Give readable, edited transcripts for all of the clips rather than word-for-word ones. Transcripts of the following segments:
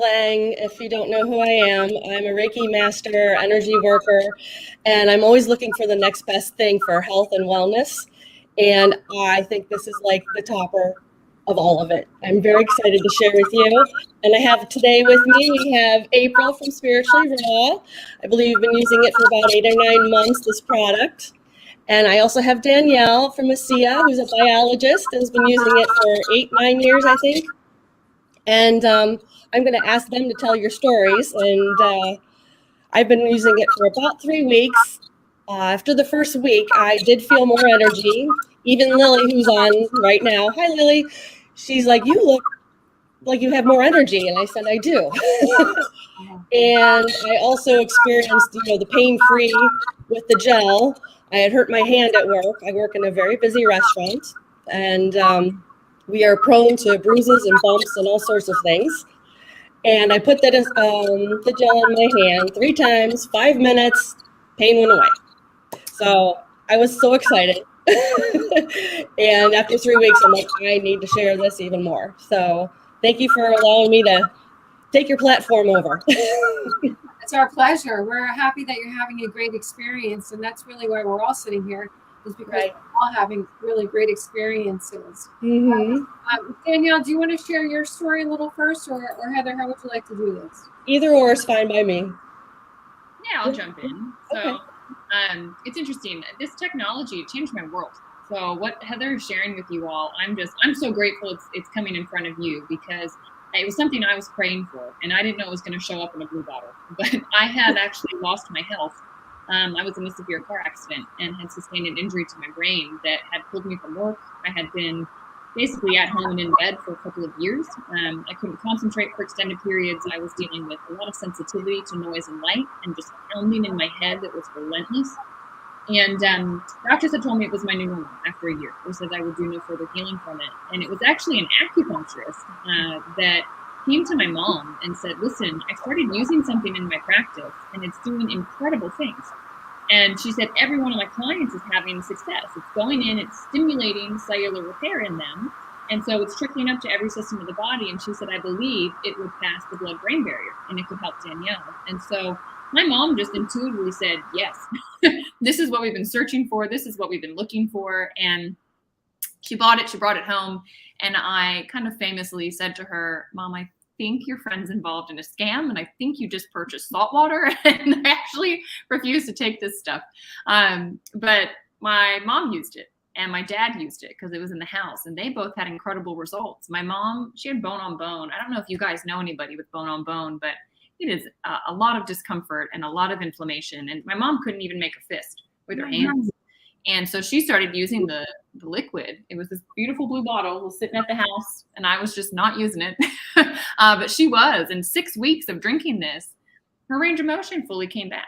Lang, if you don't know who I am, I'm a Reiki master, energy worker, and I'm always looking for the next best thing for health and wellness. And I think this is like the topper of all of it. I'm very excited to share with you. And I have today with me, we have April from Spiritually Raw. I believe you've been using it for about 8 or 9 months, this product. And I also have Danielle from ASEA, who's a biologist and has been using it for 8, 9 years, I think. And I'm going to ask them to tell your stories. And I've been using it for about 3 weeks. After the first week, I did feel more energy. Even Lily, who's on right now, hi Lily, she's like, you look like you have more energy. And I said, I do. And I also experienced, the pain-free with the gel. I had hurt my hand at work. I work in a very busy restaurant. And we are prone to bruises and bumps and all sorts of things. And I put the gel in my hand 3 times, 5 minutes, pain went away. So I was so excited. And after 3 weeks, I'm like, I need to share this even more. So thank you for allowing me to take your platform over. It's our pleasure. We're happy that you're having a great experience. And that's really why we're all sitting here, is because we're all having really great experiences. Danielle, do you want to share your story a little first, or Heather, how would you like to do this? Either or is fine by me. Yeah, I'll jump in. So it's interesting. This technology changed my world. So what Heather is sharing with you all, I'm so grateful it's coming in front of you, because it was something I was praying for, and I didn't know it was going to show up in a blue bottle. But I had actually lost my health. I was in a severe car accident and had sustained an injury to my brain that had pulled me from work. I had been basically at home and in bed for a couple of years. I couldn't concentrate for extended periods. I was dealing with a lot of sensitivity to noise and light, and just pounding in my head that was relentless. And doctors had told me it was my new normal after a year. They said I would do no further healing from it. And it was actually an acupuncturist that came to my mom and said, listen, I started using something in my practice and it's doing incredible things. And she said, every one of my clients is having success. It's going in, it's stimulating cellular repair in them. And so it's trickling up to every system of the body. And she said, I believe it would pass the blood-brain barrier and it could help Danielle. And so my mom just intuitively said, yes, this is what we've been searching for. This is what we've been looking for. And she bought it. She brought it home. And I kind of famously said to her, Mom, I think your friend's involved in a scam. And I think you just purchased salt water. And I actually refused to take this stuff. But my mom used it. And my dad used it because it was in the house, and they both had incredible results. My mom, she had bone on bone. I don't know if you guys know anybody with bone on bone, but it is a lot of discomfort and a lot of inflammation. And my mom couldn't even make a fist with her hands. And so she started using the liquid. It was this beautiful blue bottle was sitting at the house, and I was just not using it. But she was. In 6 weeks of drinking this, her range of motion fully came back.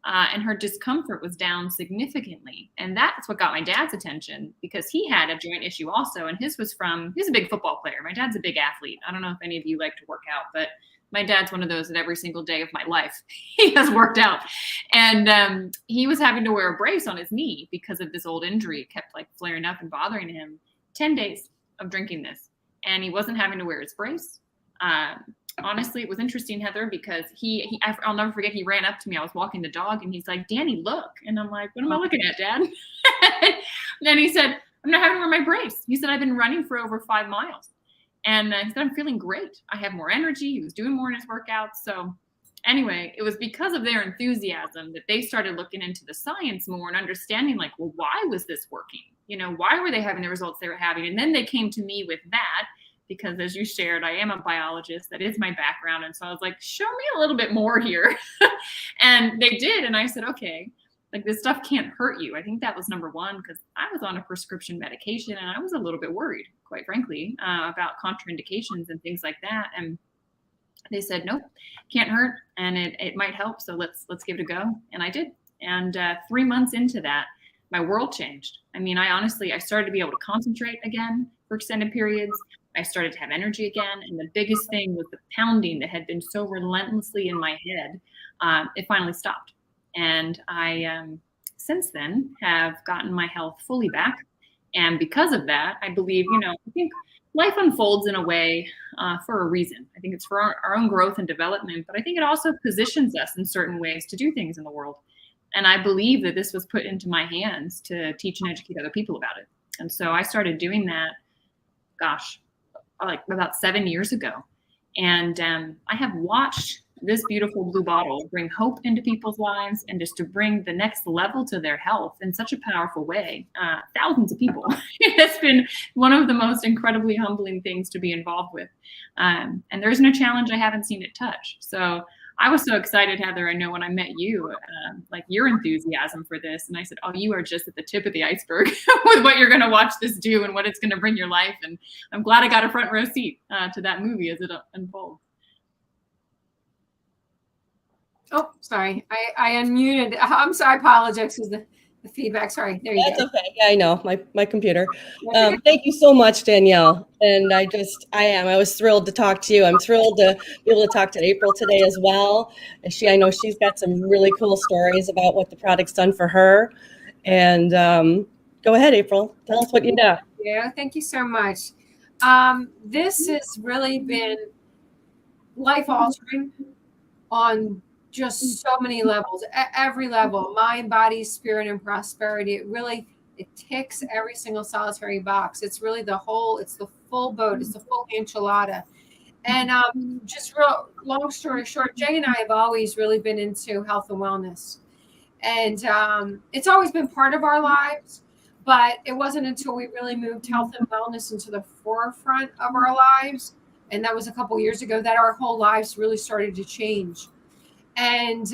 And her discomfort was down significantly. And that's what got my dad's attention, because he had a joint issue also. And he's a big football player. My dad's a big athlete. I don't know if any of you like to work out, but my dad's one of those that every single day of my life, he has worked out. And he was having to wear a brace on his knee because of this old injury. It kept like flaring up and bothering him. 10 days of drinking this. And he wasn't having to wear his brace. Honestly, it was interesting, Heather, because I'll never forget, he ran up to me. I was walking the dog and he's like, Danny, look. And I'm like, what am I looking at, Dad? Then he said, I'm not having to wear my brace. He said, I've been running for over 5 miles. And he said, I'm feeling great. I have more energy. He was doing more in his workouts. So anyway, it was because of their enthusiasm that they started looking into the science more and understanding, like, well, why was this working? Why were they having the results they were having? And then they came to me with that. Because as you shared, I am a biologist. That is my background. And so I was like, show me a little bit more here. And they did. And I said, okay, like, this stuff can't hurt you. I think that was number one, because I was on a prescription medication and I was a little bit worried, quite frankly, about contraindications and things like that. And they said, nope, can't hurt. And it might help. So let's give it a go. And I did. And 3 months into that, my world changed. I mean, I started to be able to concentrate again for extended periods. I started to have energy again. And the biggest thing was the pounding that had been so relentlessly in my head. It finally stopped. And I, since then, have gotten my health fully back. And because of that, I believe, I think life unfolds in a way for a reason. I think it's for our own growth and development, but I think it also positions us in certain ways to do things in the world. And I believe that this was put into my hands to teach and educate other people about it. And so I started doing that, gosh, like about 7 years ago. And I have watched this beautiful blue bottle bring hope into people's lives and just to bring the next level to their health in such a powerful way. Thousands of people. It's been one of the most incredibly humbling things to be involved with. And there isn't a challenge I haven't seen it touch. So I was so excited, Heather. I know when I met you, like your enthusiasm for this. And I said, oh, you are just at the tip of the iceberg with what you're going to watch this do and what it's going to bring your life. And I'm glad I got a front row seat to that movie as it unfolds. Oh, sorry. I unmuted. I'm sorry. I apologize for the feedback. Sorry. There you go. That's okay. Yeah, I know. My computer. Thank you so much, Danielle. And I was thrilled to talk to you. I'm thrilled to be able to talk to April today as well. And I know she's got some really cool stories about what the product's done for her. And go ahead, April. Tell us what you know. Yeah, thank you so much. This has really been life altering on just so many levels, at every level, mind, body, spirit, and prosperity. It ticks every single solitary box. It's really it's the full boat. It's the full enchilada. And just real long story short, Jay and I have always really been into health and wellness. And it's always been part of our lives, but it wasn't until we really moved health and wellness into the forefront of our lives, and that was a couple years ago, that our whole lives really started to change. And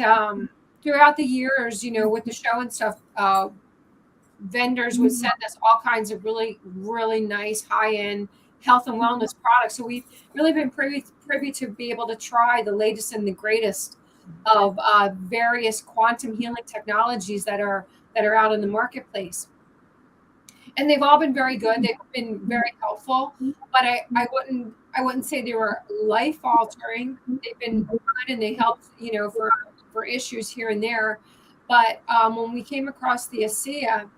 throughout the years, with the show and stuff, vendors would send us all kinds of really, really nice high-end health and wellness products. So we've really been privy to be able to try the latest and the greatest of various quantum healing technologies that are out in the marketplace. And they've all been very good. They've been very helpful, but I wouldn't say they were life altering. They've been good and they helped, for issues here and there. But when we came across the ASEA,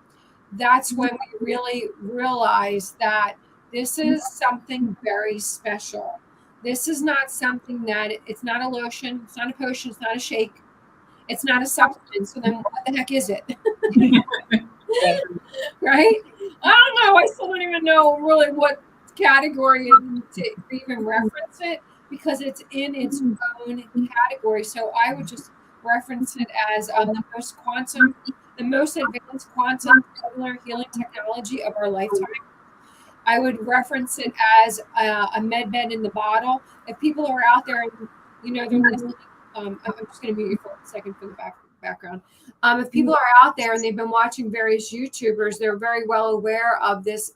that's when we really realized that this is something very special. This is not something it's not a lotion, it's not a potion, it's not a shake, it's not a supplement. So then what the heck is it? Right? I don't know. I still don't even know really what category to even reference it, because it's in its own category. So I would just reference it as the most advanced quantum cellular healing technology of our lifetime. I would reference it as a med bed in the bottle. If people are out there, they're listening, I'm just going to mute you for a second for the background. If people are out there and they've been watching various YouTubers, they're very well aware of this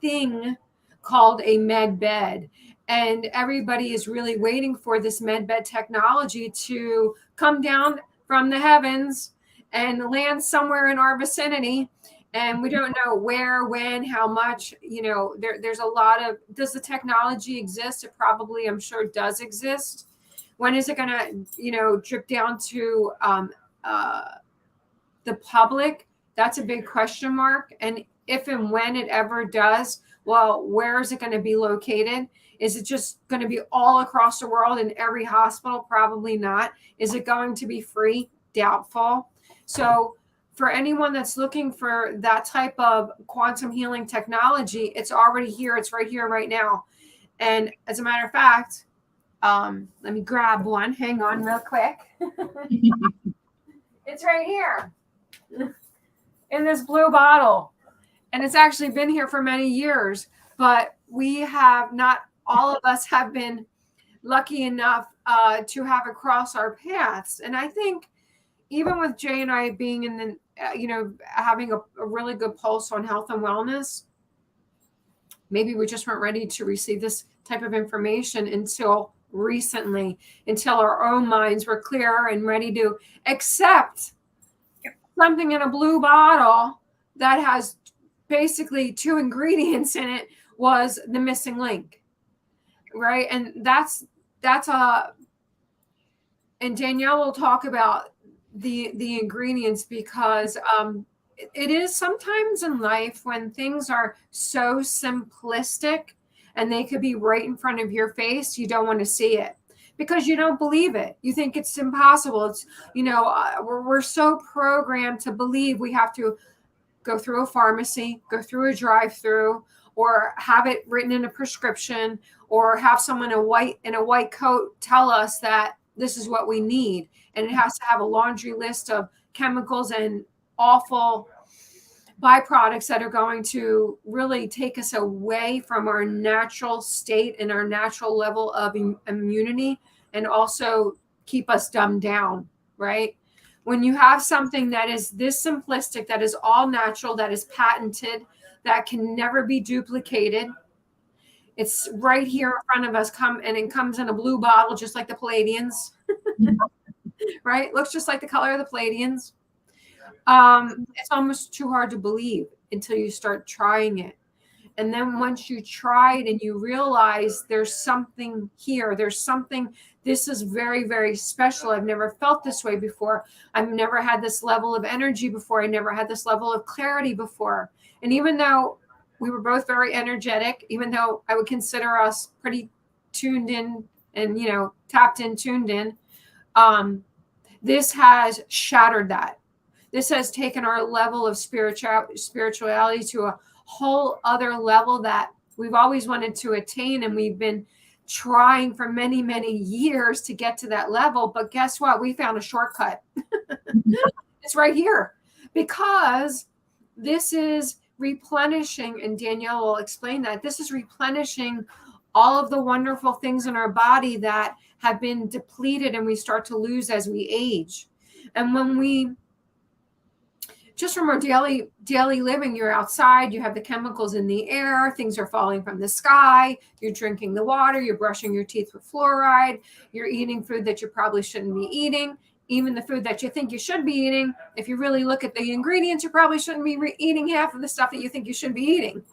thing called a med bed. And everybody is really waiting for this med bed technology to come down from the heavens and land somewhere in our vicinity. And we don't know where, when, how much. There's a lot of, does the technology exist? It probably, I'm sure, does exist. When is it going to, drip down to the public? That's a big question mark. And if and when it ever does, well, where is it going to be located? Is it just going to be all across the world in every hospital? Probably not. Is it going to be free? Doubtful. So for anyone that's looking for that type of quantum healing technology, it's already here. It's right here, right now. And as a matter of fact, let me grab one. Hang on real quick. It's right here in this blue bottle. And it's actually been here for many years, but we have not, all of us have been lucky enough to have it cross our paths. And I think even with Jay and I being in the, having a really good pulse on health and wellness, maybe we just weren't ready to receive this type of information until recently, until our own minds were clear and ready to accept something in a blue bottle that has basically 2 ingredients in it was the missing link, right? And that's and Danielle will talk about the ingredients, because it is sometimes in life when things are so simplistic and they could be right in front of your face. You don't want to see it because you don't believe it. You think it's impossible. It's, we're so programmed to believe we have to go through a pharmacy, go through a drive-through, or have it written in a prescription, or have someone in a white coat tell us that this is what we need. And it has to have a laundry list of chemicals and awful byproducts that are going to really take us away from our natural state and our natural level of immunity, and also keep us dumbed down, right? When you have something that is this simplistic, that is all natural, that is patented, that can never be duplicated, it's right here in front of us, and it comes in a blue bottle, just like the Palladians, right? Looks just like the color of the Palladians. It's almost too hard to believe until you start trying it. And then once you try it and you realize there's something here, this is very, very special. I've never felt this way before. I've never had this level of energy before. I never had this level of clarity before. And even though we were both very energetic, even though I would consider us pretty tuned in and, tapped in, tuned in, this has shattered that. This has taken our level of spirituality to a whole other level that we've always wanted to attain. And we've been trying for many, many years to get to that level. But guess what? We found a shortcut. It's right here, because this is replenishing. And Danielle will explain that. This is replenishing all of the wonderful things in our body that have been depleted and we start to lose as we age. And when we just from our daily living, you're outside, you have the chemicals in the air, things are falling from the sky, you're drinking the water, you're brushing your teeth with fluoride, you're eating food that you probably shouldn't be eating, even the food that you think you should be eating. If you really look at the ingredients, you probably shouldn't be eating half of the stuff that you think you should be eating,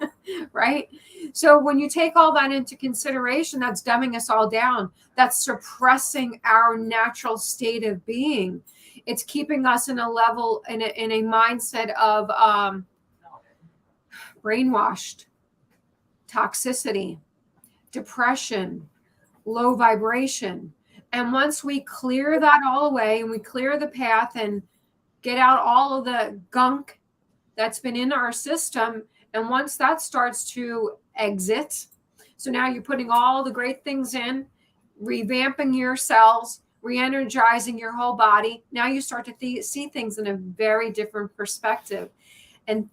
right? So when you take all that into consideration, that's dumbing us all down. That's suppressing our natural state of being. It's keeping us in a level, in a mindset of brainwashed, toxicity, depression, low vibration. And once we clear that all away and we clear the path and get out all of the gunk that's been in our system, and once that starts to exit, so now you're putting all the great things in, revamping your cells, re-energizing your whole body. Now you start to see things in a very different perspective, and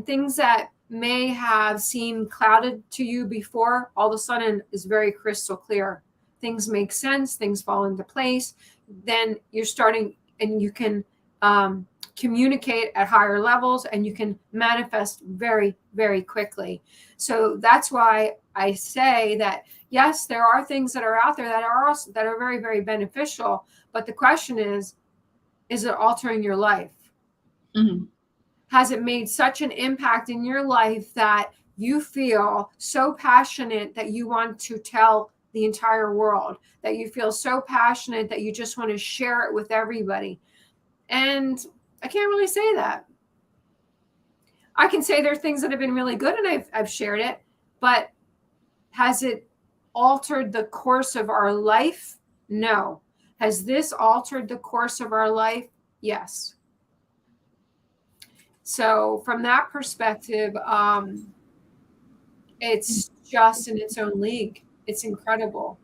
things that may have seemed clouded to you before, all of a sudden is very crystal clear. Things make sense, things fall into place. Then you're starting, and you can communicate at higher levels, and you can manifest very, very quickly. So that's why I say that, yes, there are things that are out there that are very, very beneficial. But the question is it altering your life? Mm-hmm. Has it made such an impact in your life that you feel so passionate that you want to tell the entire world, that you feel so passionate that you just want to share it with everybody? And I can't really say that. I can say there are things that have been really good and I've shared it, but has it altered the course of our life? No. Has this altered the course of our life? Yes. So from that perspective, it's just in its own league. It's incredible.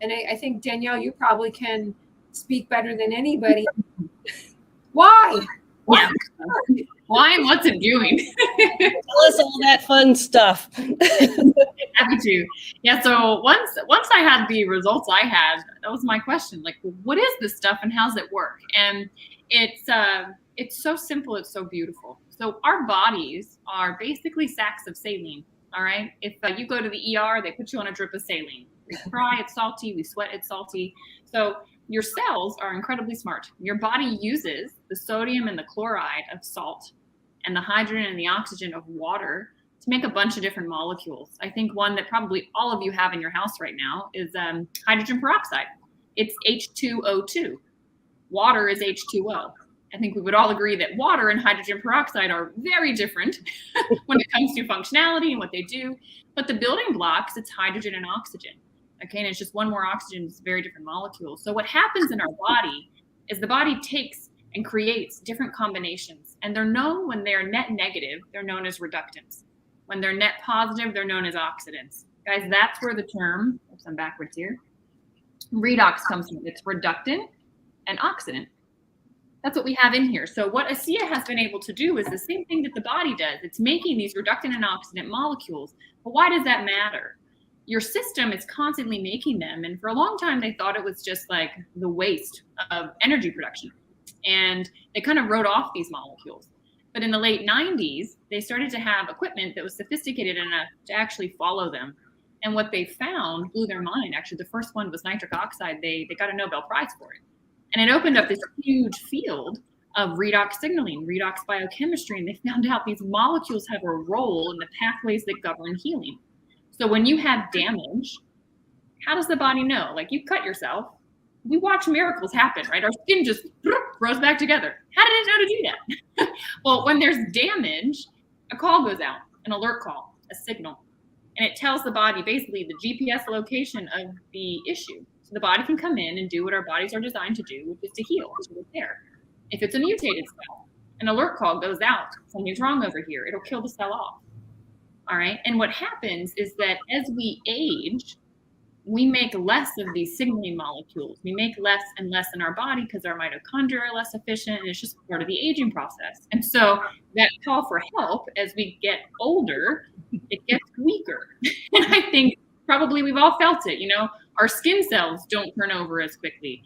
And I think, Danielle, you probably can speak better than anybody. Why? Yeah. Why and what's it doing? Tell us all that fun stuff. Happy to. Yeah. So once I had the results I had, that was my question. Like, what is this stuff and how's it work? And it's so simple. It's so beautiful. So our bodies are basically sacks of saline. All right. If you go to the ER, they put you on a drip of saline. We cry, it's salty. We sweat, it's salty. So your cells are incredibly smart. Your body uses the sodium and the chloride of salt and the hydrogen and the oxygen of water to make a bunch of different molecules. I think one that probably all of you have in your house right now is hydrogen peroxide. It's H2O2. Water is H2O. I think we would all agree that water and hydrogen peroxide are very different when it comes to functionality and what they do. But the building blocks, it's hydrogen and oxygen. Okay, and it's just one more oxygen, it's very different molecules. So what happens in our body is the body takes and creates different combinations. And they're known when they're net negative, they're known as reductants. When they're net positive, they're known as oxidants. Guys, that's where the term, oops, I'm backwards here, redox comes from. It's reductant and oxidant. That's what we have in here. So what ASEA has been able to do is the same thing that the body does. It's making these reductant and oxidant molecules. But why does that matter? Your system is constantly making them. And for a long time, they thought it was just like the waste of energy production. And they kind of wrote off these molecules. But in the late 90s, they started to have equipment that was sophisticated enough to actually follow them. And what they found blew their mind. Actually, the first one was nitric oxide. They got a Nobel Prize for it. And it opened up this huge field of redox signaling, redox biochemistry. And they found out these molecules have a role in the pathways that govern healing. So when you have damage, how does the body know? Like, you cut yourself. We watch miracles happen, right? Our skin just grows back together. How did it know to do that? Well, when there's damage, a call goes out, an alert call, a signal. And it tells the body basically the GPS location of the issue. So the body can come in and do what our bodies are designed to do, which is to heal, to repair. If it's a mutated cell, an alert call goes out. Something's wrong over here. It'll kill the cell off. All right. And what happens is that as we age, we make less of these signaling molecules. We make less and less in our body because our mitochondria are less efficient, and it's just part of the aging process. And so that call for help as we get older, it gets weaker. And I think probably we've all felt it. You know, our skin cells don't turn over as quickly.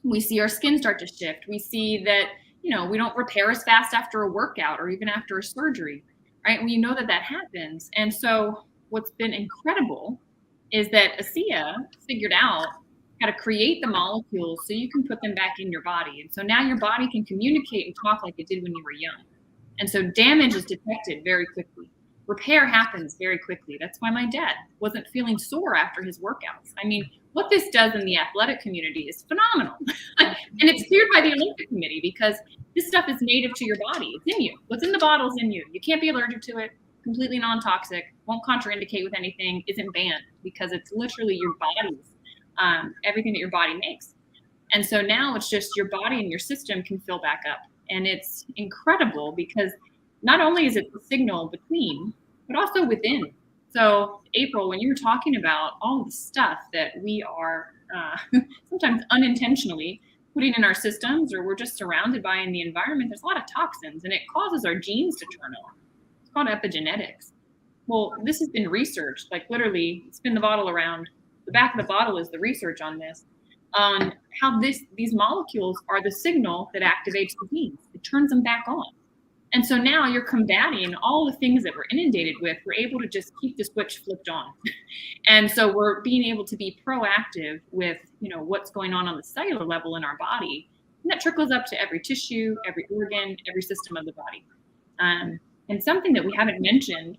We see our skin start to shift. We see that, you know, we don't repair as fast after a workout or even after a surgery, right? We know that that happens. And so what's been incredible is that ASEA figured out how to create the molecules so you can put them back in your body. And so now your body can communicate and talk like it did when you were young. And so damage is detected very quickly. Repair happens very quickly. That's why my dad wasn't feeling sore after his workouts. I mean, what this does in the athletic community is phenomenal. And it's cleared by the Olympic Committee because this stuff is native to your body. It's in you. What's in the bottle is in you. You can't be allergic to it. Completely non-toxic, won't contraindicate with anything, isn't banned because it's literally your body's, everything that your body makes. And so now it's just your body and your system can fill back up. And it's incredible because not only is it the signal between, but also within. So April, when you were talking about all the stuff that we are sometimes unintentionally putting in our systems or we're just surrounded by in the environment, there's a lot of toxins and it causes our genes to turn on. It's called epigenetics. Well, this has been researched, like literally spin the bottle around. The back of the bottle is the research on this, on how these molecules are the signal that activates the genes. It turns them back on. And so now you're combating all the things that we're inundated with. We're able to just keep the switch flipped on. And so we're being able to be proactive with, you know, what's going on the cellular level in our body. And that trickles up to every tissue, every organ, every system of the body. And something that we haven't mentioned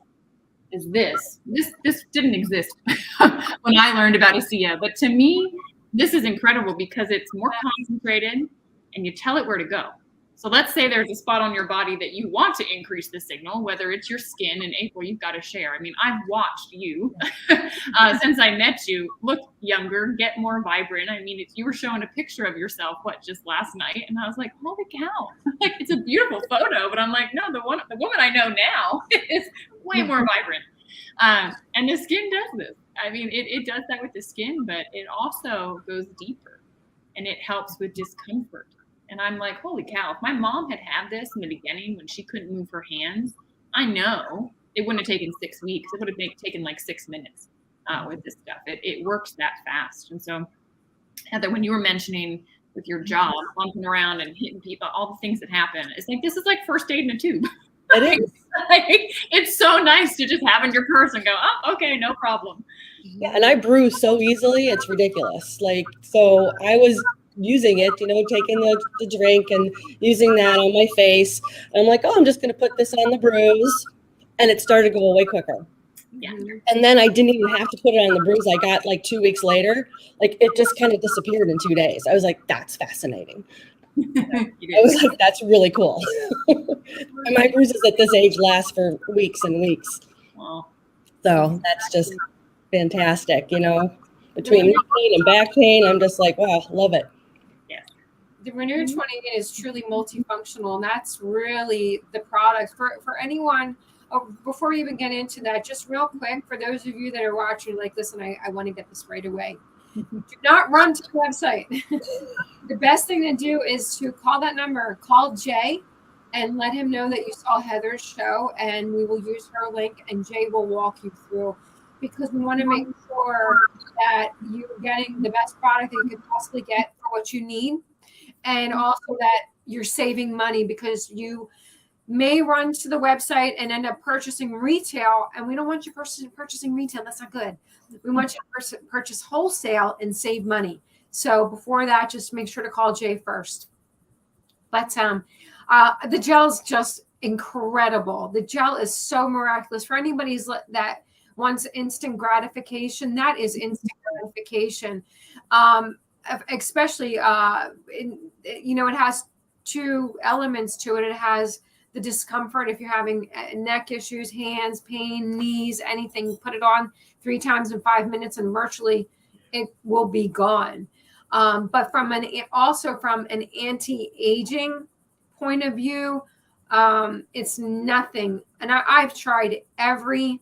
is this. This didn't exist when I learned about ASEA, but to me, this is incredible because it's more concentrated and you tell it where to go. So let's say there's a spot on your body that you want to increase the signal, whether it's your skin, and April, you've got to share. I mean, I've watched you since I met you look younger, get more vibrant. I mean, if you were showing a picture of yourself, just last night? And I was like, holy cow, like it's a beautiful photo, but I'm like, no, the woman I know now is way more vibrant. And the skin does this. I mean, it does that with the skin, but it also goes deeper and it helps with discomfort. And I'm like, holy cow, if my mom had this in the beginning when she couldn't move her hands, I know it wouldn't have taken 6 weeks. It would have taken like 6 minutes with this stuff. It works that fast. And so, Heather, when you were mentioning with your job, bumping around and hitting people, all the things that happen, it's like, this is like first aid in a tube. It is. It's so nice to just have in your purse and go, oh, okay, no problem. Yeah, and I bruise so easily, it's ridiculous. Like, so I was using it, you know, taking the drink and using that on my face. And I'm like, oh, I'm just going to put this on the bruise. And it started to go away quicker. Yeah. And then I didn't even have to put it on the bruise. I got like 2 weeks later, like it just kind of disappeared in 2 days. I was like, that's fascinating. I was like, that's really cool. My bruises at this age last for weeks and weeks. Wow. So that's just fantastic, between knee pain and back pain. I'm just like, wow, love it. The Renew 28 is truly multifunctional, and that's really the product for anyone. Before we even get into that, just real quick, for those of you that are watching, like, listen, I want to get this right away. Do not run to the website. The best thing to do is to call that number, call Jay, and let him know that you saw Heather's show, and we will use her link, and Jay will walk you through, because we want to make sure that you're getting the best product that you could possibly get for what you need. And also that you're saving money, because you may run to the website and end up purchasing retail. And we don't want you purchasing retail. That's not good. We want you to purchase wholesale and save money. So before that, just make sure to call Jay first. But the gel's just incredible. The gel is so miraculous. For anybody that wants instant gratification, that is instant gratification. Especially it has two elements to it. It has the discomfort. If you're having neck issues, hands, pain, knees, anything, put it on 3 times in 5 minutes and virtually it will be gone. But from an anti-aging point of view, it's nothing. And I've tried ever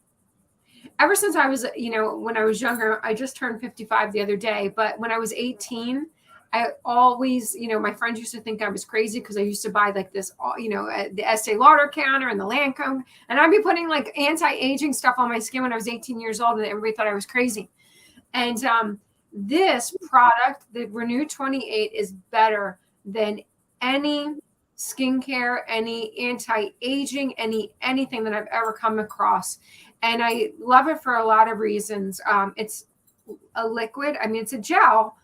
since I was, when I was younger. I just turned 55 the other day, but when I was 18, I always, my friends used to think I was crazy because I used to buy like this, the Estee Lauder counter and the Lancome, and I'd be putting like anti-aging stuff on my skin when I was 18 years old, and everybody thought I was crazy. And this product, the Renew 28, is better than any skincare, any anti-aging, anything that I've ever come across. And I love it for a lot of reasons. It's a liquid. I mean, it's a gel.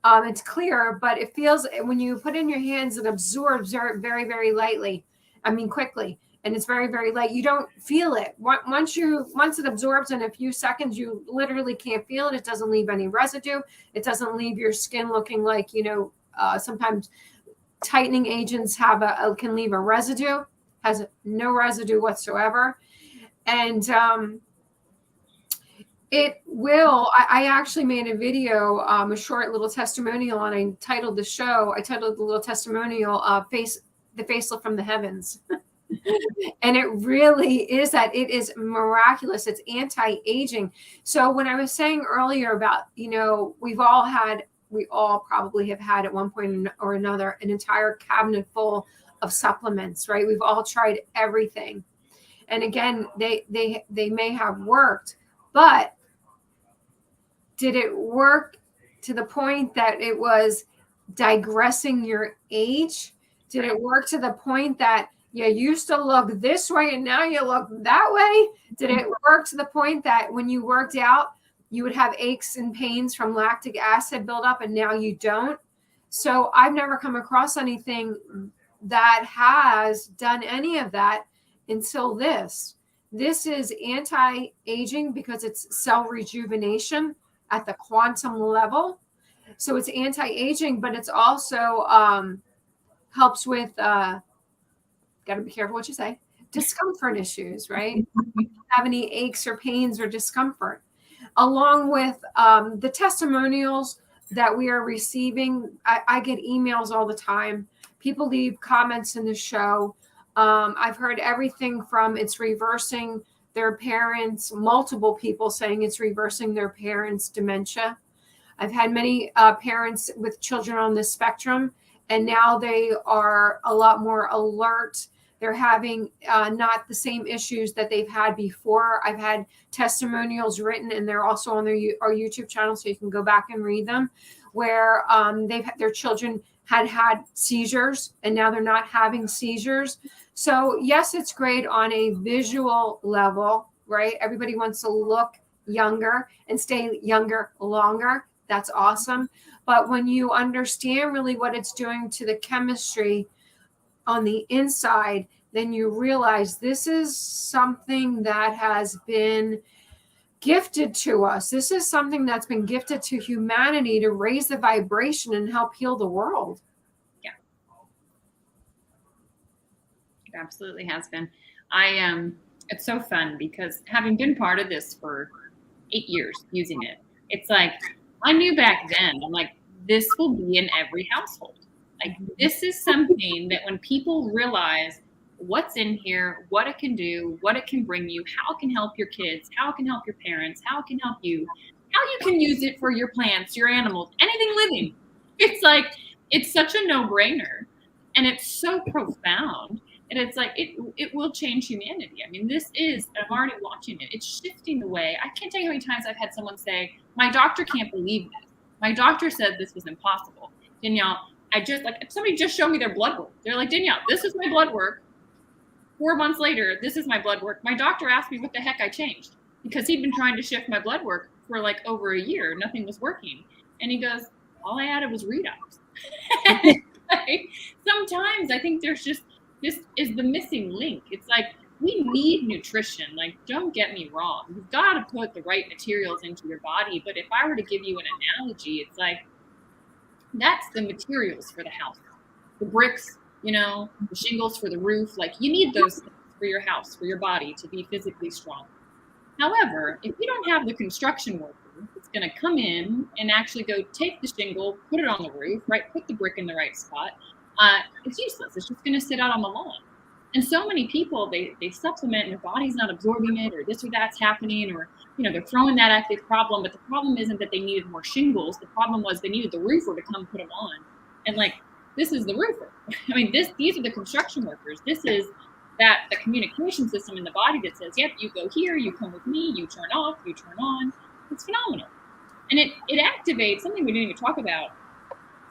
It's clear, but it feels, when you put it in your hands, it absorbs very, very lightly. I mean, quickly. And it's very, very light. You don't feel it. Once it absorbs in a few seconds, you literally can't feel it. It doesn't leave any residue. It doesn't leave your skin looking like, sometimes tightening agents can leave a residue. Has no residue whatsoever. And it will. I actually made a video, a short little testimonial, and I titled the little testimonial, "The Facelift from the Heavens." And it really is that. It is miraculous. It's anti-aging. So when I was saying earlier about, we all probably have had at one point or another an entire cabinet full of supplements, right? We've all tried everything. And again, they may have worked, but did it work to the point that it was digressing your age? Did it work to the point that you used to look this way and now you look that way? Did it work to the point that when you worked out, you would have aches and pains from lactic acid buildup and now you don't? So I've never come across anything that has done any of that until this. This is anti-aging because it's cell rejuvenation at the quantum level. So it's anti-aging, but it's also helps with, got to be careful what you say, discomfort issues, right? Have any aches or pains or discomfort, along with the testimonials that we are receiving. I get emails all the time. People leave comments in the show. I've heard everything from it's reversing their parents, multiple people saying it's reversing their parents' dementia. I've had many parents with children on the spectrum, and now they are a lot more alert. They're having not the same issues that they've had before. I've had testimonials written, and they're also on our YouTube channel, so you can go back and read them, where their children had seizures, and now they're not having seizures. So yes, it's great on a visual level, right? Everybody wants to look younger and stay younger longer. That's awesome. But when you understand really what it's doing to the chemistry on the inside, then you realize this is something that has been gifted to us. This is something that's been gifted to humanity to raise the vibration and help heal the world. Yeah. absolutely has been. It's so fun because having been part of this for 8 years using it, it's like I knew back then, I'm like, this will be in every household. Like, this is something that when people realize what's in here, what it can do, what it can bring you, how it can help your kids, how it can help your parents, how it can help you, how you can use it for your plants, your animals, anything living. It's like, it's such a no-brainer, and it's so profound. And it's like, it will change humanity. I mean, this is, I'm already watching it. It's shifting the way. I can't tell you how many times I've had someone say, my doctor can't believe this. My doctor said this was impossible. Danielle, somebody just showed me their blood work. They're like, Danielle, this is my blood work. 4 months later, this is my blood work. My doctor asked me what the heck I changed, because he'd been trying to shift my blood work for like over a year. Nothing was working. And he goes, all I added was redox. Like, sometimes I think there's just, this is the missing link. It's like, we need nutrition. Like, don't get me wrong. You've got to put the right materials into your body. But if I were to give you an analogy, it's like, that's the materials for the house. The bricks, the shingles for the roof. Like, you need those things for your house, for your body to be physically strong. However, if you don't have the construction worker that's going to come in and actually go take the shingle, put it on the roof, right? Put the brick in the right spot. It's useless. It's just going to sit out on the lawn. And so many people, they supplement and their body's not absorbing it, or this or that's happening, or, they're throwing that at the problem. But the problem isn't that they needed more shingles. The problem was they needed the roofer to come put them on. And like, this is the roofer. I mean, these are the construction workers. This is the communication system in the body that says, yep, you go here, you come with me, you turn off, you turn on. It's phenomenal. And it activates something we didn't even talk about.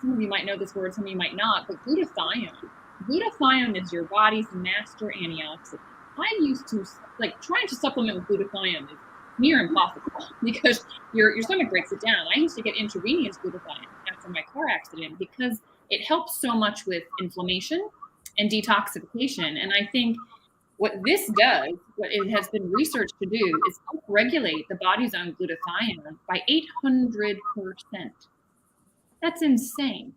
Some of you might know this word, some of you might not, but glutathione. Glutathione is your body's master antioxidant. I used to, trying to supplement with glutathione is near impossible because your stomach breaks it down. I used to get intravenous glutathione after my car accident because it helps so much with inflammation and detoxification. And I think what this does, what it has been researched to do, is help regulate the body's own glutathione by 800%. That's insane.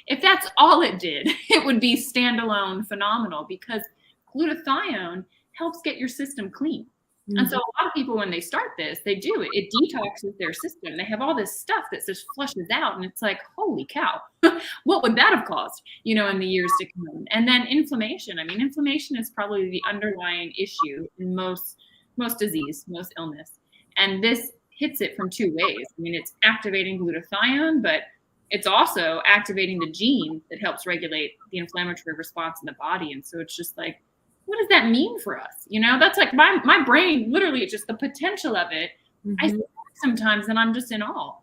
If that's all it did, it would be standalone phenomenal, because glutathione helps get your system clean. Mm-hmm. And so a lot of people, when they start this, they do it. It detoxes their system. They have all this stuff that just flushes out. And it's like, holy cow, what would that have caused, in the years to come? And then inflammation. I mean, inflammation is probably the underlying issue in most disease, most illness. And this hits it from two ways. I mean, it's activating glutathione, but it's also activating the gene that helps regulate the inflammatory response in the body. And so it's just like, what does that mean for us? That's like my brain, literally, it's just the potential of it. Mm-hmm. I see sometimes, and I'm just in awe.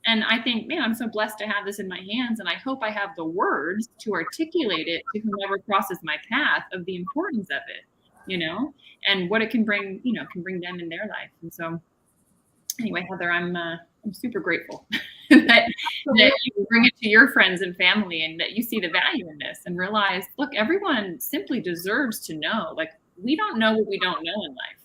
And I think, man, I'm so blessed to have this in my hands. And I hope I have the words to articulate it to whomever crosses my path of the importance of it, and what it can bring, can bring them in their life. And so anyway, Heather, I'm super grateful that you bring it to your friends and family, and that you see the value in this and realize, look, everyone simply deserves to know. Like, we don't know what we don't know in life.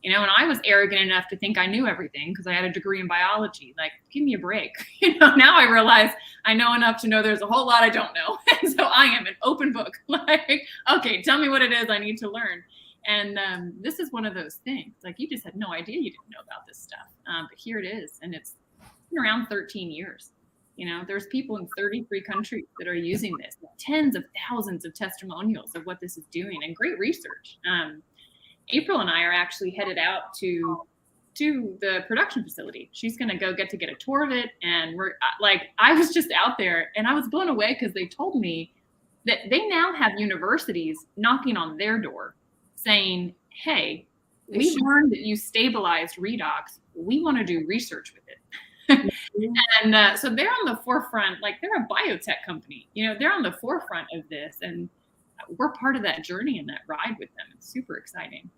And I was arrogant enough to think I knew everything because I had a degree in biology. Like, give me a break. Now I realize I know enough to know there's a whole lot I don't know. And so I am an open book. Like, okay, tell me what it is I need to learn. And this is one of those things. Like, you just had no idea you didn't know about this stuff. But here it is. And it's been around 13 years. There's people in 33 countries that are using this. Tens of thousands of testimonials of what this is doing, and great research. April and I are actually headed out to the production facility. She's going to get a tour of it. And I was just out there and I was blown away because they told me that they now have universities knocking on their door saying, hey, we learned that you stabilized redox. We want to do research with it. And so they're on the forefront, like, they're a biotech company, they're on the forefront of this, and we're part of that journey and that ride with them. It's super exciting.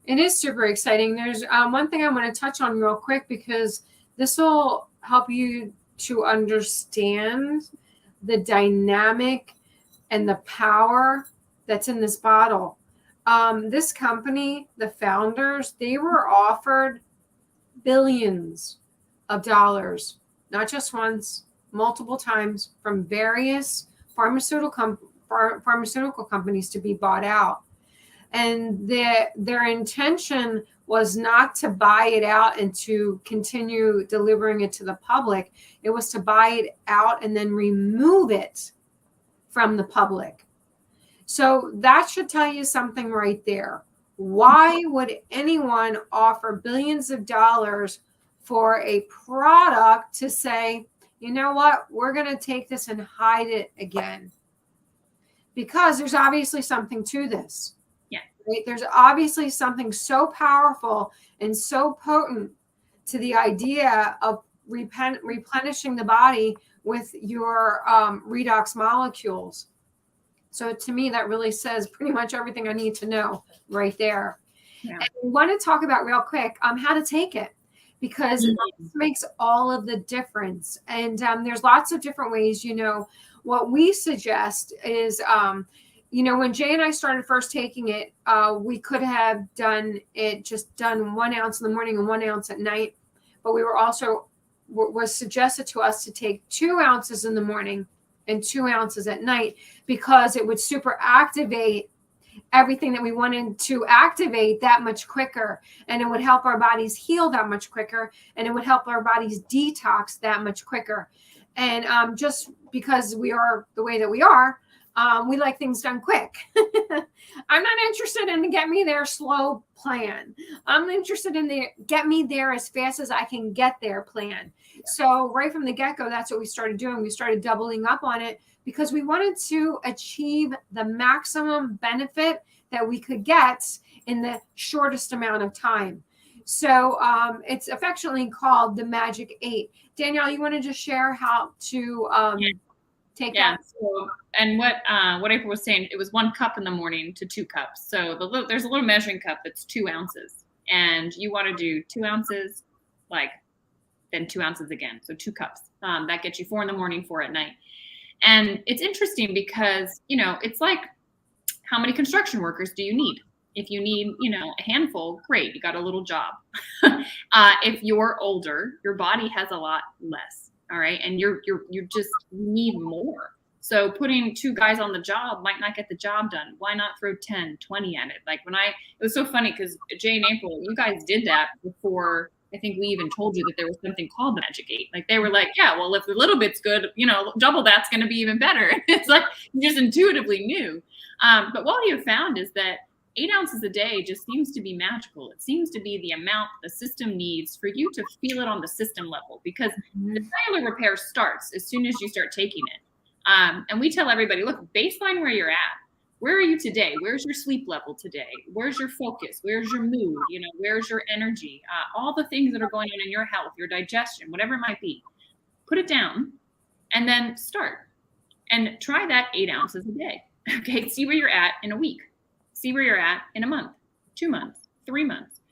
It is super exciting. There's one thing I want to touch on real quick, because this will help you to understand the dynamic and the power that's in this bottle. This company, the founders, they were offered billions of dollars, not just once, multiple times, from various pharmaceutical companies to be bought out. and their intention was not to buy it out and to continue delivering it to the public. It was to buy it out and then remove it from the public. So that should tell you something right there. Why would anyone offer billions of dollars for a product to say, you know what, we're going to take this and hide it again? Because there's obviously something to this. Yeah. Right? There's obviously something so powerful and so potent to the idea of replenishing the body with your redox molecules. So to me, that really says pretty much everything I need to know right there. Yeah. And we want to talk about real quick how to take it, because it makes all of the difference. And there's lots of different ways. What we suggest is, when Jay and I started first taking it, we could have done 1 ounce in the morning and 1 ounce at night. But we were also, was suggested to us to take 2 ounces in the morning and 2 ounces at night, because it would super activate everything that we wanted to activate that much quicker. And it would help our bodies heal that much quicker. And it would help our bodies detox that much quicker. And just because we are the way that we are, we like things done quick. I'm not interested in the get me there slow plan. I'm interested in the get me there as fast as I can get there plan. Yeah. So right from the get-go, that's what we started doing. We started doubling up on it because we wanted to achieve the maximum benefit that we could get in the shortest amount of time. So it's affectionately called the Magic 8. Danielle, you want to just share how to take that? So, and what April was saying, it was 1 cup in the morning to 2 cups. So there's a little measuring cup that's 2 ounces, and you want to do 2 ounces, then 2 ounces again. So 2 cups. That gets you 4 in the morning, 4 at night. And it's interesting because, it's like, how many construction workers do you need? If you need, a handful, great, you got a little job. If you're older, your body has a lot less. All right. And you just need more. So putting 2 guys on the job might not get the job done. Why not throw 10, 20 at it? It was so funny because Jay and April, you guys did that before. I think we even told you that there was something called the Magic 8. They were like, yeah, well, if a little bit's good, double that's going to be even better. It's like you just intuitively knew. But what we have found is that 8 ounces a day just seems to be magical. It seems to be the amount the system needs for you to feel it on the system level, because the cellular repair starts as soon as you start taking it. And we tell everybody, look, baseline where you're at. Where are you today? Where's your sleep level today? Where's your focus? Where's your mood? Where's your energy? All the things that are going on in your health, your digestion, whatever it might be. Put it down and then start. And try that 8 ounces a day. Okay, see where you're at in a week. See where you're at in a month, 2 months, 3 months.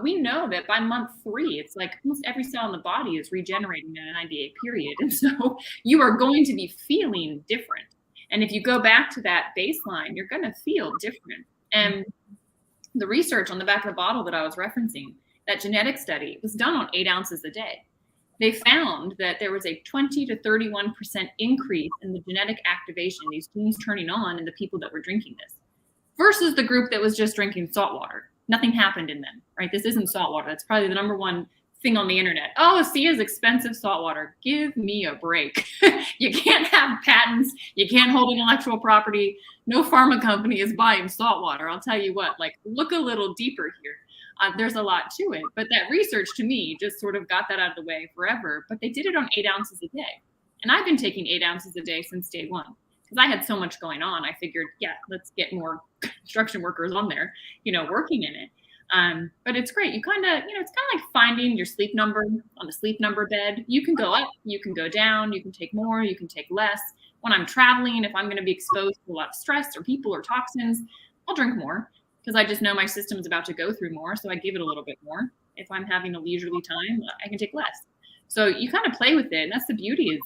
We know that by month 3, it's like almost every cell in the body is regenerating in a 90-day period. And so you are going to be feeling different. And if you go back to that baseline, you're going to feel different. And the research on the back of the bottle that I was referencing, that genetic study, was done on 8 ounces a day. They found that there was a 20 to 31% increase in the genetic activation, these genes turning on in the people that were drinking this, versus the group that was just drinking salt water. Nothing happened in them, right? This isn't salt water. That's probably the number one thing on the internet. Oh, Sia's expensive salt water. Give me a break. You can't have patents. You can't hold intellectual property. No pharma company is buying salt water. I'll tell you what, look a little deeper here. There's a lot to it. But that research to me just sort of got that out of the way forever. But they did it on 8 ounces a day. And I've been taking 8 ounces a day since day one. Because I had so much going on, I figured, let's get more construction workers on there, working in it. But it's great. You kind of, it's kind of like finding your sleep number on the sleep number bed. You can go up, you can go down, you can take more, you can take less. When I'm traveling, if I'm going to be exposed to a lot of stress or people or toxins, I'll drink more because I just know my system's about to go through more. So I give it a little bit more. If I'm having a leisurely time, I can take less. So you kind of play with it. And that's the beauty, is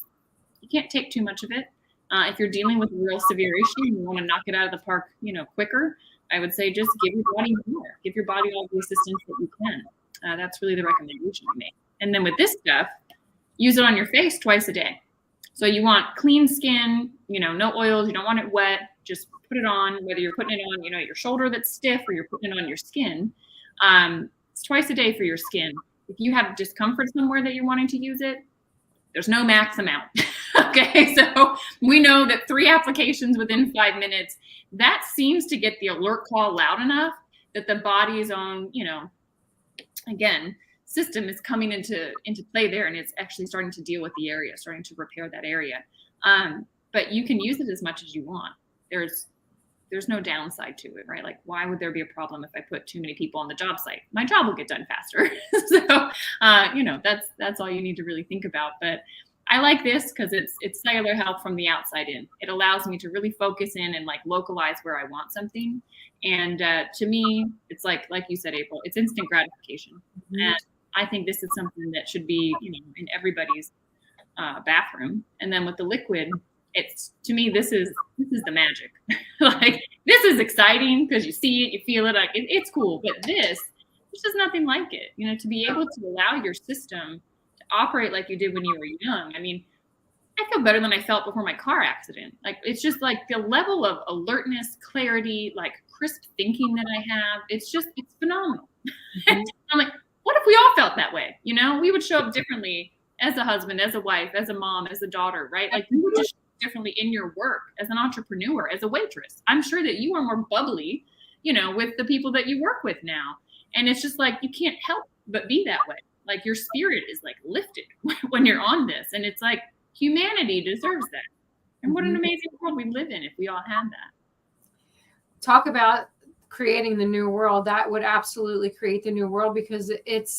you can't take too much of it. If you're dealing with a real severe issue and you want to knock it out of the park, quicker, I would say just give your body more. Give your body all the assistance that you can. That's really the recommendation I make. And then with this stuff, use it on your face twice a day. So you want clean skin, no oils. You don't want it wet. just put it on, whether you're putting it on, your shoulder that's stiff or you're putting it on your skin. It's twice a day for your skin. If you have discomfort somewhere that you're wanting to use it, there's no max amount. Okay, so we know that 3 applications within 5 minutes, that seems to get the alert call loud enough that the body's own, again, system is coming into play there, and it's actually starting to deal with the area, starting to repair that area. But you can use it as much as you want. There's no downside to it, right? Like, why would there be a problem if I put too many people on the job site? My job will get done faster. So, that's all you need to really think about. But I like this because it's cellular health from the outside in. It allows me to really focus in and like localize where I want something. And to me, it's like you said, April, it's instant gratification. Mm-hmm. And I think this is something that should be, in everybody's bathroom. And then with the liquid, it's, to me, this is the magic. Like, this is exciting because you see it, you feel it, like it's cool. But there's just nothing like it. To be able to allow your system to operate like you did when you were young. I mean, I feel better than I felt before my car accident. Like, it's just like the level of alertness, clarity, like crisp thinking that I have. It's phenomenal. Mm-hmm. I'm like, what if we all felt that way? We would show up differently as a husband, as a wife, as a mom, as a daughter, right? Like, you would just show up differently in your work, as an entrepreneur, as a waitress. I'm sure that you are more bubbly, with the people that you work with now. And it's just like, you can't help but be that way. Like, your spirit is like lifted when you're on this. And it's like, humanity deserves that. And what an amazing world we live in if we all had that. Talk about creating the new world. That would absolutely create the new world, because it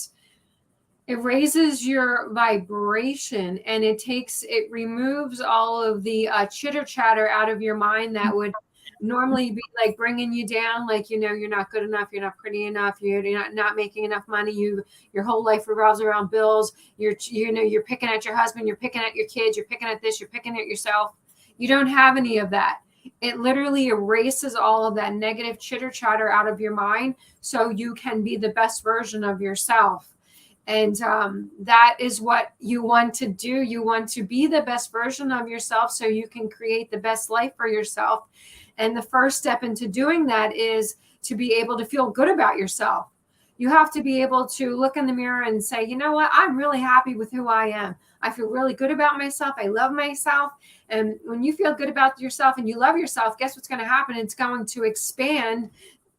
raises your vibration, and it removes all of the chitter chatter out of your mind that would normally be like bringing you down. Like, you're not good enough. You're not pretty enough. You're not making enough money. Your whole life revolves around bills. You're picking at your husband. You're picking at your kids. You're picking at this. You're picking at yourself. You don't have any of that. It literally erases all of that negative chitter chatter out of your mind, so you can be the best version of yourself. And that is what you want to do. You want to be the best version of yourself so you can create the best life for yourself. And the first step into doing that is to be able to feel good about yourself. You have to be able to look in the mirror and say, you know what? I'm really happy with who I am. I feel really good about myself. I love myself. And when you feel good about yourself and you love yourself, guess what's going to happen? It's going to expand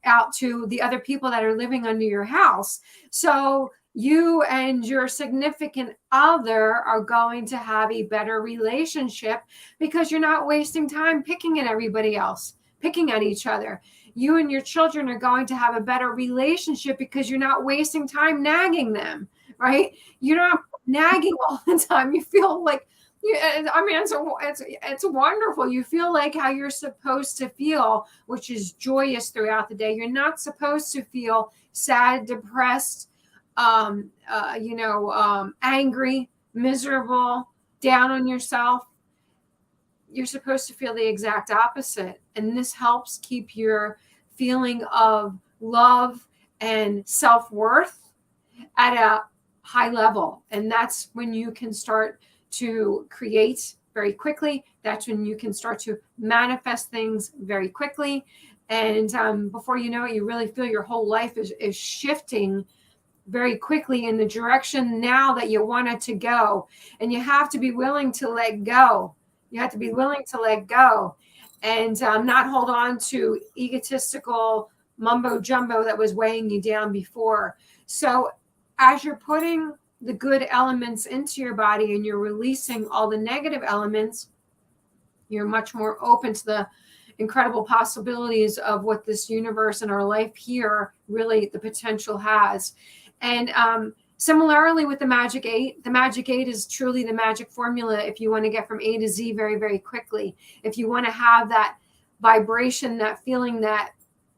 out to the other people that are living under your house. So you and your significant other are going to have a better relationship, because you're not wasting time picking at everybody else, picking at each other. You and your children are going to have a better relationship because you're not wasting time nagging them, right? You're not nagging all the time. You feel like, it's wonderful. You feel like how you're supposed to feel, which is joyous throughout the day. You're not supposed to feel sad, depressed, angry, miserable, down on yourself. You're supposed to feel the exact opposite. And this helps keep your feeling of love and self-worth at a high level. And that's when you can start to create very quickly. That's when you can start to manifest things very quickly. And before you know it, you really feel your whole life is shifting very quickly in the direction now that you want it to go. And you have to be willing to let go. You have to be willing to let go and not hold on to egotistical mumbo jumbo that was weighing you down before. So as you're putting the good elements into your body and you're releasing all the negative elements, you're much more open to the incredible possibilities of what this universe and our life here really the potential has. And similarly with the Magic 8, the Magic 8 is truly the magic formula if you want to get from A to Z very, very quickly. If you want to have that vibration, that feeling that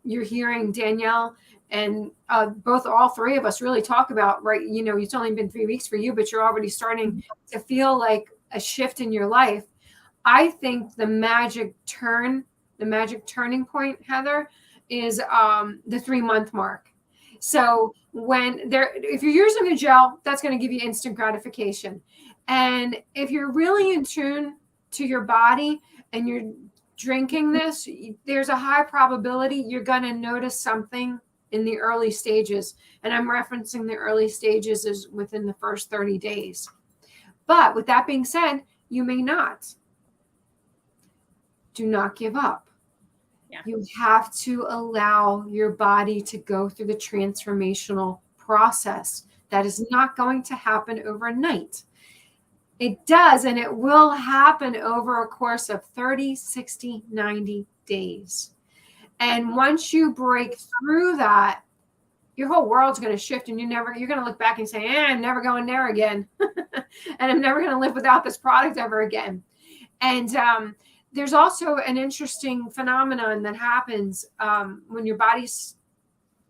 you're hearing Danielle and all three of us really talk about, right? It's only been 3 weeks for you, but you're already starting to feel like a shift in your life. I think the magic turning point, Heather, is the 3-month mark. So if you're using a gel, that's going to give you instant gratification. And if you're really in tune to your body and you're drinking this, there's a high probability you're going to notice something in the early stages. And I'm referencing the early stages as within the first 30 days. But with that being said, you may not. Do not give up. Yeah. You have to allow your body to go through the transformational process. That is not going to happen overnight. It does, and it will happen over a course of 30, 60, 90 days. And once you break through that, your whole world's going to shift, and you're going to look back and say, I'm never going there again. And I'm never going to live without this product ever again. And there's also an interesting phenomenon that happens when your body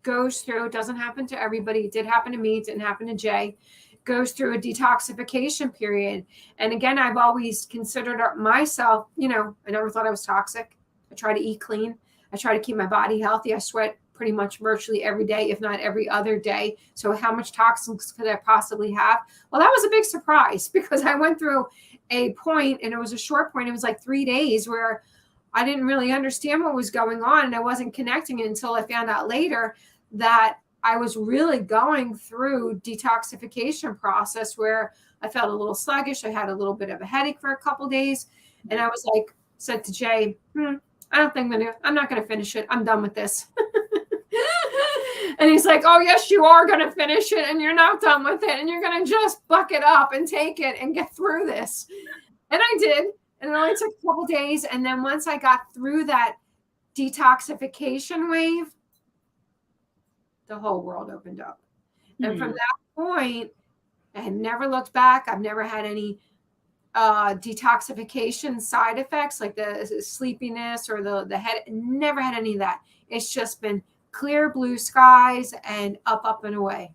goes through. It doesn't happen to everybody. It did happen to me. It didn't happen to Jay. Goes through a detoxification period. And again, I've always considered myself, I never thought I was toxic. I try to eat clean. I try to keep my body healthy. I sweat pretty much virtually every day, if not every other day. So how much toxins could I possibly have? Well, that was a big surprise because I went through a point, and it was a short point. It was like 3 days where I didn't really understand what was going on, and I wasn't connecting it until I found out later that I was really going through detoxification process where I felt a little sluggish. I had a little bit of a headache for a couple of days. And I was like, said to Jay, I don't think I'm not going to finish it. I'm done with this. And he's like, oh, yes, you are going to finish it. And you're not done with it. And you're going to just buck it up and take it and get through this. And I did. And it only took a couple of days. And then once I got through that detoxification wave, the whole world opened up. And from that point, I had never looked back. I've never had any detoxification side effects like the sleepiness or the head. Never had any of that. It's just been clear blue skies and up and away.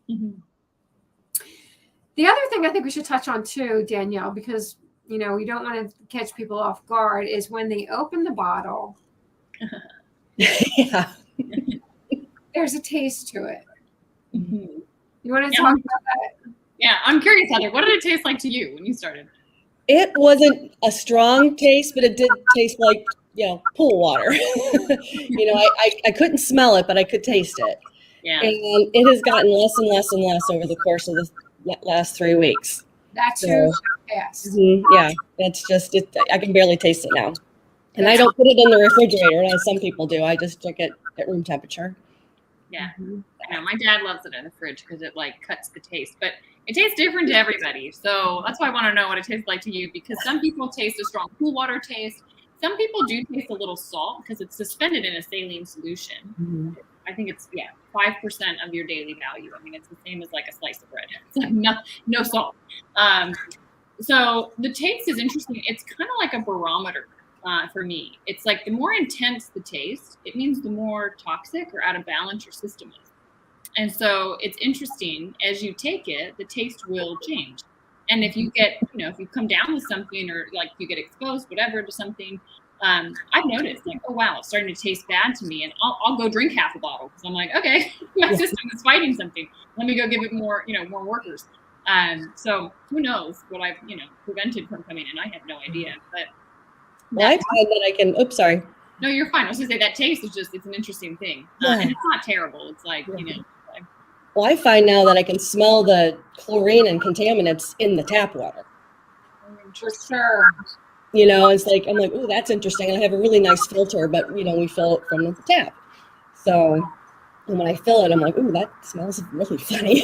Mm-hmm. The other thing I think we should touch on too, Danielle, because we don't want to catch people off guard, is when they open the bottle. Yeah. There's a taste to it. Mm-hmm. You want to talk about that? Yeah, I'm curious, Heather. What did it taste like to you when you started? It wasn't a strong taste, but it did taste like, pool water. I couldn't smell it, but I could taste it. Yeah. And it has gotten less and less and less over the course of the last 3 weeks. That's so fast. Yeah, that's just it. I can barely taste it now. And I don't put it in the refrigerator, as some people do. I just drink it at room temperature. Yeah. I know. My dad loves it in the fridge because it cuts the taste, but it tastes different to everybody. So that's why I want to know what it tastes like to you, because some people taste a strong pool water taste. Some people do taste a little salt because it's suspended in a saline solution. Mm-hmm. I think it's 5% of your daily value. I mean, it's the same as like a slice of bread. It's like no salt. So the taste is interesting. It's kind of like a barometer. For me, it's like the more intense the taste, it means the more toxic or out of balance your system is. And so it's interesting, as you take it, the taste will change. And if you get, if you come down with something or like you get exposed, whatever, to something, I've noticed like, oh, wow, it's starting to taste bad to me. And I'll go drink half a bottle because I'm like, okay, my system is fighting something. Let me go give it more, more workers. So who knows what I've, prevented from coming in. I have no idea. But well, I find that I can, oops, sorry. No, you're fine. I was going to say that taste is it's an interesting thing. And it's not terrible. It's like, Well, I find now that I can smell the chlorine and contaminants in the tap water. For sure. It's like, I'm like, oh, that's interesting. I have a really nice filter, but, we fill it from the tap. So, and when I fill it, I'm like, oh, that smells really funny.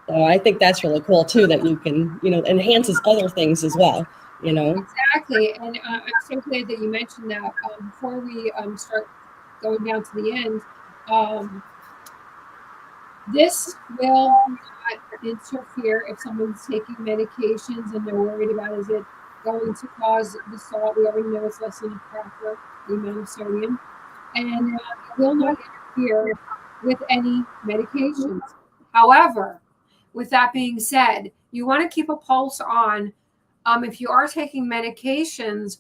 So I think that's really cool, too, that you can, enhances other things as well. Exactly. And I'm so glad that you mentioned that. Before we start going down to the end, this will not interfere if someone's taking medications and they're worried about, is it going to cause the salt? We already know it's less than a cracker, the amount of sodium. And it will not interfere with any medications. However, with that being said, you want to keep a pulse on. If you are taking medications,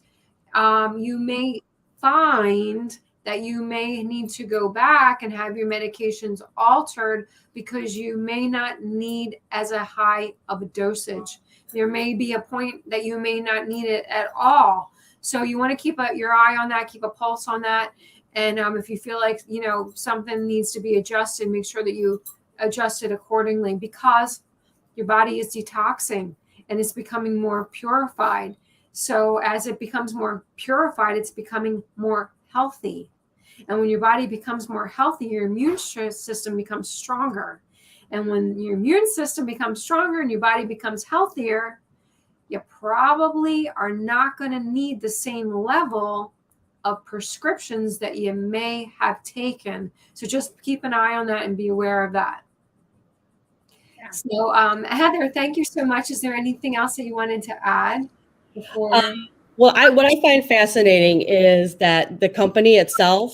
you may find that you may need to go back and have your medications altered because you may not need as a high of a dosage. There may be a point that you may not need it at all. So you want to keep your eye on that, keep a pulse on that. And if you feel like, something needs to be adjusted, make sure that you adjust it accordingly, because your body is detoxing and it's becoming more purified. So as it becomes more purified, it's becoming more healthy. And when your body becomes more healthy, your immune system becomes stronger. And when your immune system becomes stronger and your body becomes healthier, you probably are not going to need the same level of prescriptions that you may have taken. So just keep an eye on that and be aware of that. Yeah. So Heather, thank you so much. Is there anything else that you wanted to add before? Well, what I find fascinating is that the company itself,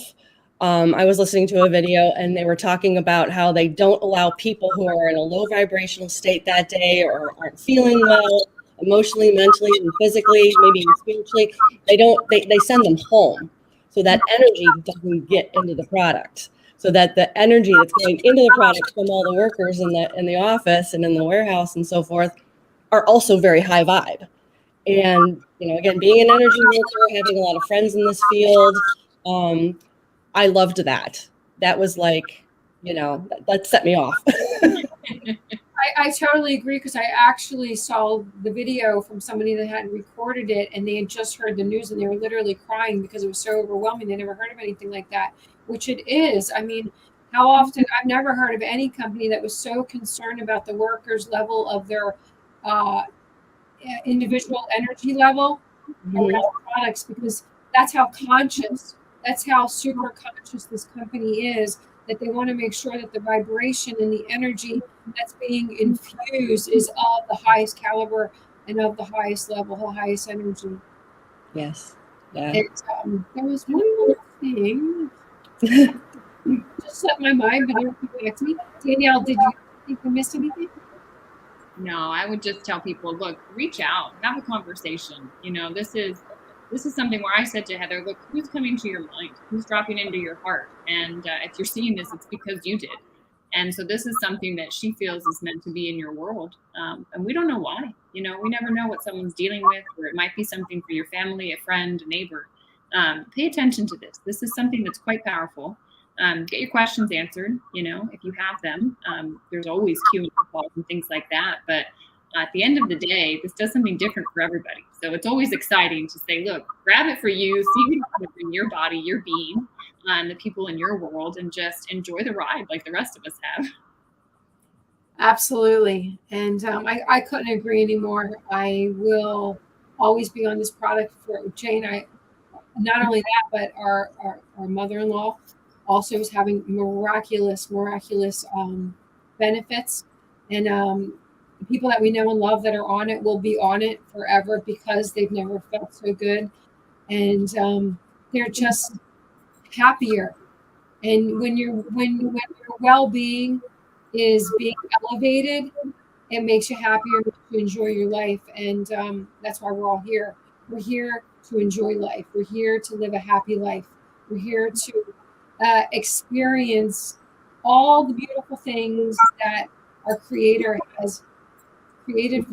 I was listening to a video and they were talking about how they don't allow people who are in a low vibrational state that day or aren't feeling well, emotionally, mentally, and physically, maybe spiritually, they send them home so that energy doesn't get into the product. So that the energy that's going into the product from all the workers in the office and in the warehouse and so forth are also very high vibe. And, again, being an energy worker, having a lot of friends in this field, I loved that. That was like, that set me off. I totally agree, because I actually saw the video from somebody that had recorded it, and they had just heard the news and they were literally crying because it was so overwhelming. They never heard of anything like that, which it is. I mean, how often, I've never heard of any company that was so concerned about the workers' level of their individual energy level around products, because that's how conscious, that's how super conscious this company is, that they want to make sure that the vibration and the energy that's being infused is of the highest caliber and of the highest level, the highest energy. Yes. Yeah. And there was one more thing. Just slipped my mind, but it'll come back to me. Danielle, did you think we missed anything? No, I would just tell people, look, reach out, have a conversation. This is something where I said to Heather, look, who's coming to your mind? Who's dropping into your heart? And if you're seeing this, it's because you did. And so this is something that she feels is meant to be in your world. And we don't know why. We never know what someone's dealing with, or it might be something for your family, a friend, a neighbor. Pay attention to this. This is something that's quite powerful. Get your questions answered, if you have them. There's always Q&A calls and things like that. But at the end of the day, this does something different for everybody. So it's always exciting to say, look, grab it for you, see it in your body, your being, and the people in your world, and just enjoy the ride like the rest of us have. Absolutely. And I couldn't agree anymore. I will always be on this product for Jane. Not only that, but our mother-in-law also is having miraculous benefits. And the people that we know and love that are on it will be on it forever, because they've never felt so good. And they're just happier. And when your well-being is being elevated, it makes you happier, makes you enjoy your life. And that's why we're all here. We're here to enjoy life. We're here to live a happy life. We're here to experience all the beautiful things that our Creator has created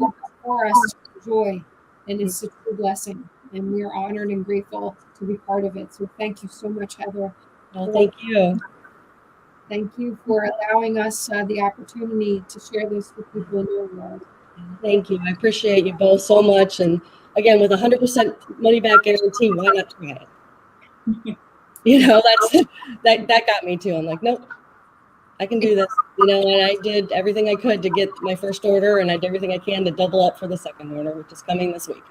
for us to enjoy. And it's a true blessing. And we are honored and grateful to be part of it. So thank you so much, Heather. Well, thank you. Thank you for allowing us the opportunity to share this with people in your world. Thank you. I appreciate you both so much. And again, with 100% money back guarantee, why not try it? That got me too. I'm like, nope, I can do this. And I did everything I could to get my first order, and I did everything I can to double up for the second order, which is coming this week.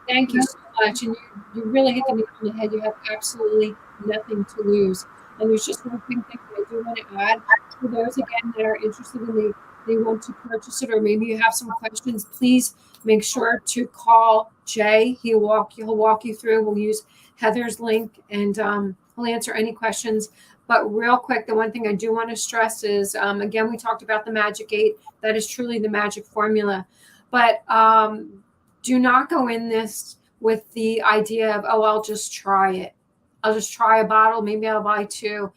Thank you so much. And you really hit the nail on the head. You have absolutely nothing to lose. And there's just one thing that I do want to add for those, again, that are interested and they want to purchase it, or maybe you have some questions, please make sure to call Jay. He'll walk you through. We'll use Heather's link, and he'll answer any questions. But real quick, the one thing I do want to stress is, again, we talked about the Magic 8. That is truly the magic formula. But do not go in this with the idea of, oh, I'll just try it. I'll just try a bottle. Maybe I'll buy 2.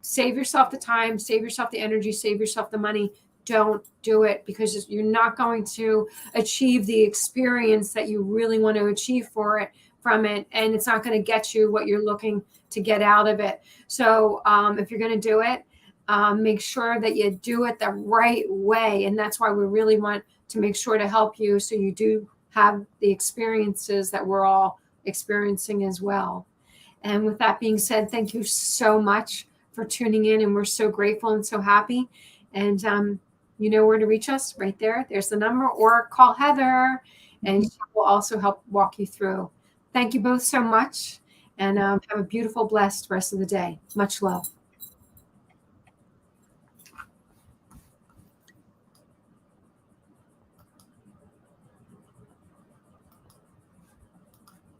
Save yourself the time, save yourself the energy, save yourself the money. don't do it, because you're not going to achieve the experience that you really want to achieve from it, and it's not going to get you what you're looking to get out of it. So if you're going to do it, make sure that you do it the right way, and that's why we really want to make sure to help you, so you do have the experiences that we're all experiencing as well. And with that being said, thank you so much for tuning in, and we're so grateful and so happy. And you know where to reach us, right there. There's the number, or call Heather, and she will also help walk you through. Thank you both so much, and have a beautiful, blessed rest of the day. Much love.